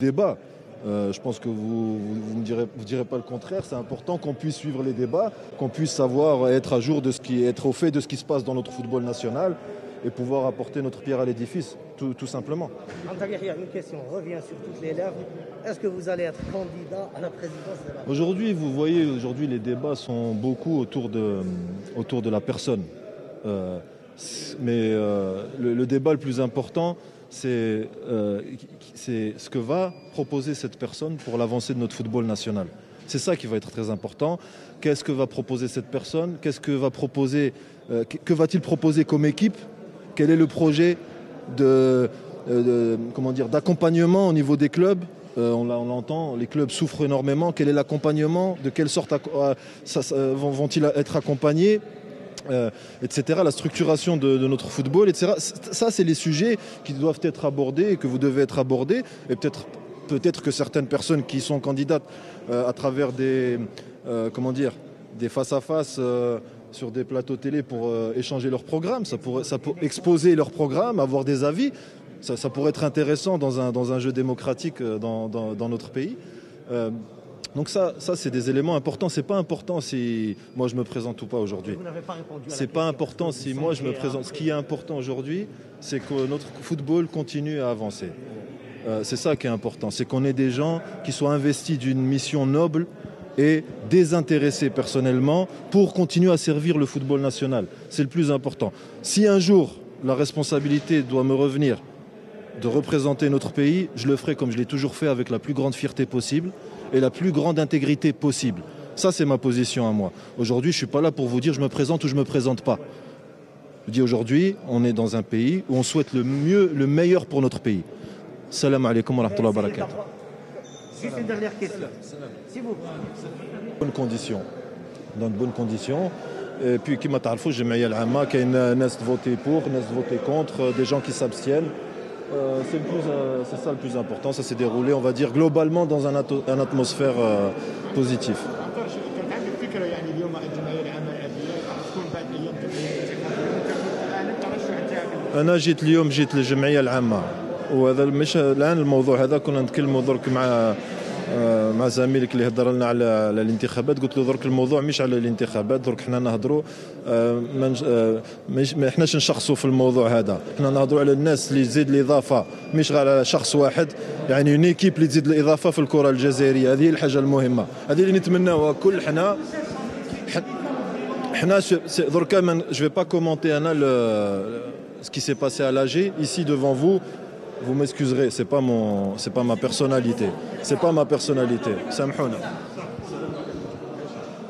Débat. Je pense que vous vous direz pas le contraire. C'est important qu'on puisse suivre les débats, qu'on puisse savoir être à jour de être au fait de ce qui se passe dans notre football national et pouvoir apporter notre pierre à l'édifice, tout simplement. Antalya, il y a une question, revient sur toutes les lèvres. Est-ce que vous allez être candidat à la présidence de la... Aujourd'hui, vous voyez, les débats sont beaucoup autour de la personne. Mais le débat le plus important, c'est ce que va proposer cette personne pour l'avancée de notre football national. C'est ça qui va être très important. Qu'est-ce que va proposer cette personne? Que va-t-il proposer comme équipe? Quel est le projet d'accompagnement au niveau des clubs? On l'entend, les clubs souffrent énormément. Quel est l'accompagnement? De quelle sorte vont-ils être accompagnés? Etc. La structuration de notre football, etc. Ça, c'est les sujets qui doivent être abordés et que vous devez être abordés. Et peut-être que certaines personnes qui sont candidates à travers des face-à-face sur des plateaux télé pour échanger leur programme, ça pourrait exposer leur programme, avoir des avis. Ça pourrait être intéressant dans un jeu démocratique dans notre pays. Donc ça c'est des éléments importants. C'est pas important si moi je me présente ou pas aujourd'hui. Vous n'avez pas répondu à la C'est pas important si moi je me présente. Ce qui est important aujourd'hui, c'est que notre football continue à avancer. C'est ça qui est important. C'est qu'on ait des gens qui soient investis d'une mission noble et désintéressés personnellement pour continuer à servir le football national. C'est le plus important. Si un jour la responsabilité doit me revenir de représenter notre pays, je le ferai comme je l'ai toujours fait, avec la plus grande fierté possible et la plus grande intégrité possible. Ça, c'est ma position à moi. Aujourd'hui, je ne suis pas là pour vous dire je me présente ou je ne me présente pas. Je dis aujourd'hui, on est dans un pays où on souhaite le meilleur pour notre pays. Salam alaikum wa rahmatullahi wa barakatuh. Juste une dernière question. S'il vous plaît. Dans de bonnes conditions. Et puis, comme vous savez, الجمعية العامة كاين ناس voter pour, ناس voter contre, des gens qui s'abstiennent. C'est ça le plus important. Ça s'est déroulé, on va dire, globalement dans une atmosphère positive. أنا جيت للجمعية العامة وهذا مش الآن الموضوع هذا كنا نتكلموا درك مع زميلك اللي هضر لنا على الانتخابات. قلت له درك الموضوع مش على الانتخابات، درك حنا نهضروا ما حناش نشخصوا في الموضوع هذا، حنا نهضروا على الناس اللي تزيد الاضافه، مش غير على شخص واحد، يعني اون ايكيب اللي تزيد الاضافه في الكره الجزائريه. هذه هي الحاجه المهمه، هذه اللي نتمناوها كل حنا دركا. Je vais pas commenter ce qui s'est passé à l'AG ici devant vous. Vous m'excuserez, c'est pas ma personnalité. C'est pas ma personnalité. Samhouna.